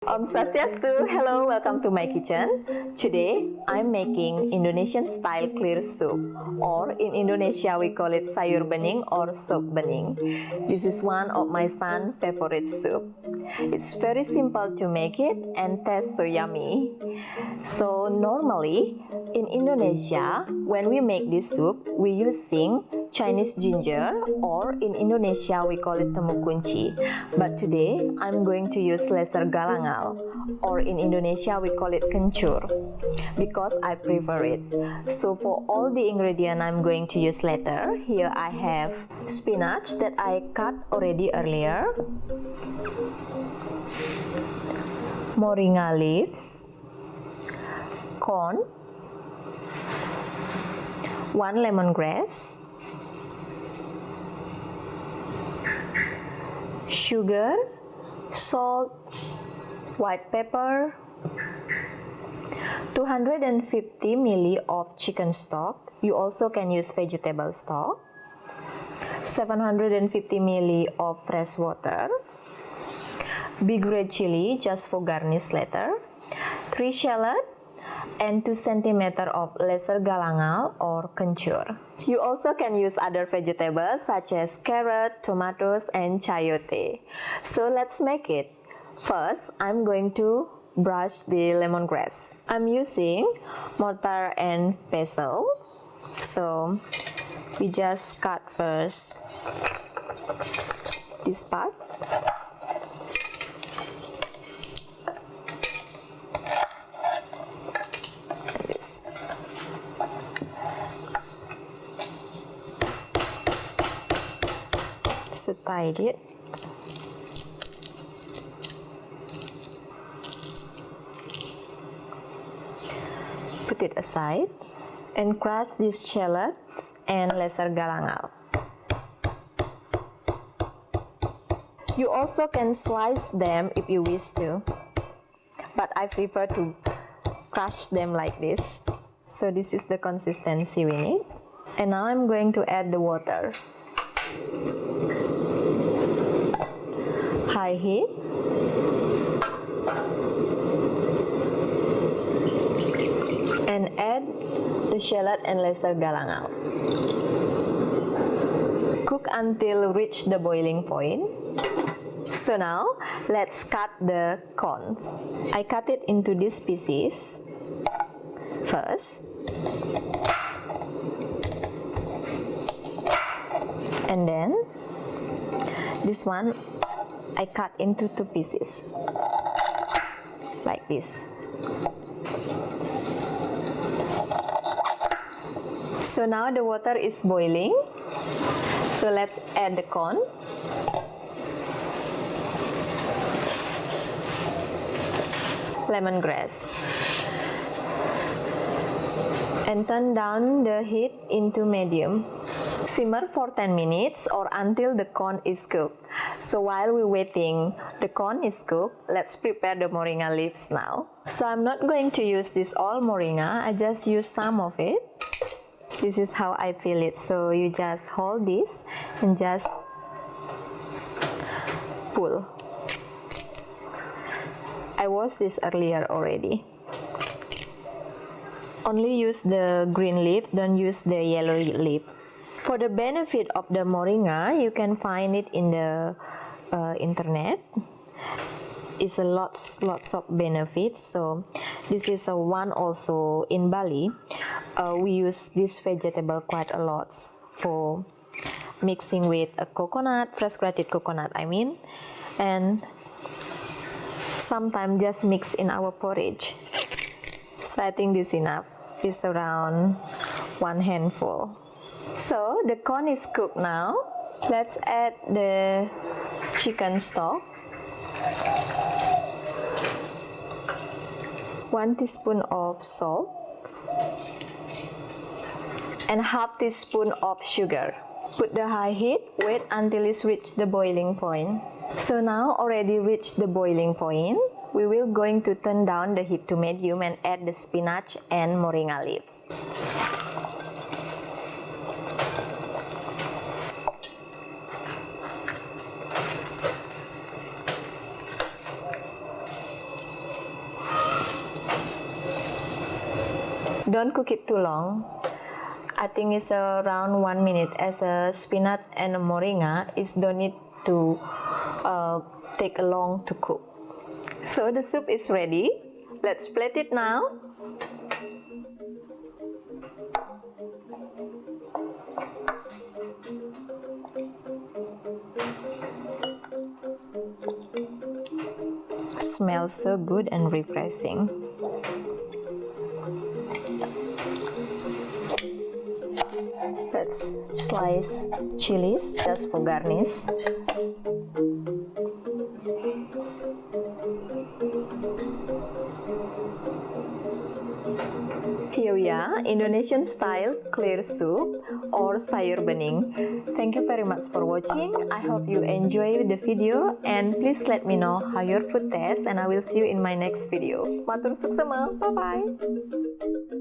Om Swastiastu, hello, welcome to my kitchen. Today, I'm making Indonesian style clear soup, or in Indonesia we call it Sayur Bening or Sup Bening. This is one of my son's favorite soup. It's very simple to make it and tastes so yummy. So normally, in Indonesia, when we make this soup, we using Chinese ginger, or in Indonesia we call it temu kunci. But today, I'm going to use lesser galangal, or in Indonesia we call it kencur, because I prefer it. So for all the ingredients I'm going to use later, here I have spinach that I cut already earlier, moringa leaves, corn, 1 lemongrass, sugar, salt, white pepper, 250 ml of chicken stock. You also can use vegetable stock, 750 ml of fresh water, big red chili just for garnish later, 3 shallot, and 2 cm of lesser galangal or kencur. You also can use other vegetables such as carrot, tomatoes, and chayote. So let's make it. First, I'm going to brush the lemongrass. I'm using mortar and pestle. So we just cut first this part. So tidy it. Put it aside and crush these shallots and lesser galangal. You also can slice them if you wish to, but I prefer to crush them like this. So this is the consistency we need. And now I'm going to add the water. High heat. And add the shallot and lesser galangal. Cook until reach the boiling point. So now let's cut the corns. I cut it into these pieces first. And then this one I cut into 2 pieces like this. So now the water is boiling. So let's add the corn. Lemongrass. And turn down the heat into medium. Simmer for 10 minutes or until the corn is cooked. So while we're waiting, the corn is cooked, let's prepare the moringa leaves now. So I'm not going to use this all moringa, I just use some of it. This is how I feel it. So you just hold this and just pull. I washed this earlier already. Only use the green leaf, don't use the yellow leaf. For the benefit of the moringa, you can find it in the internet. It's a lots of benefits. So this is a one also in Bali. We use this vegetable quite a lot for mixing with a coconut, fresh grated coconut I mean, and sometimes just mix in our porridge. So I think this is enough. It's around 1 handful. So the corn is cooked now. Let's add the chicken stock. 1 teaspoon of salt and half teaspoon of sugar. Put the high heat, wait until it's reached the boiling point. So now already reached the boiling point. We will going to turn down the heat to medium and add the spinach and moringa leaves. Don't cook it too long. I think it's around 1 minute, as a spinach and a moringa don't need to take long to cook. So the soup is ready. Let's plate it now. Smells so good and refreshing. Let's slice chilies just for garnish. Here we are, Indonesian style clear soup or sayur bening. Thank you very much for watching. I hope you enjoy the video and please let me know how your food tastes, and I will see you in my next video. Matur suksema, bye bye.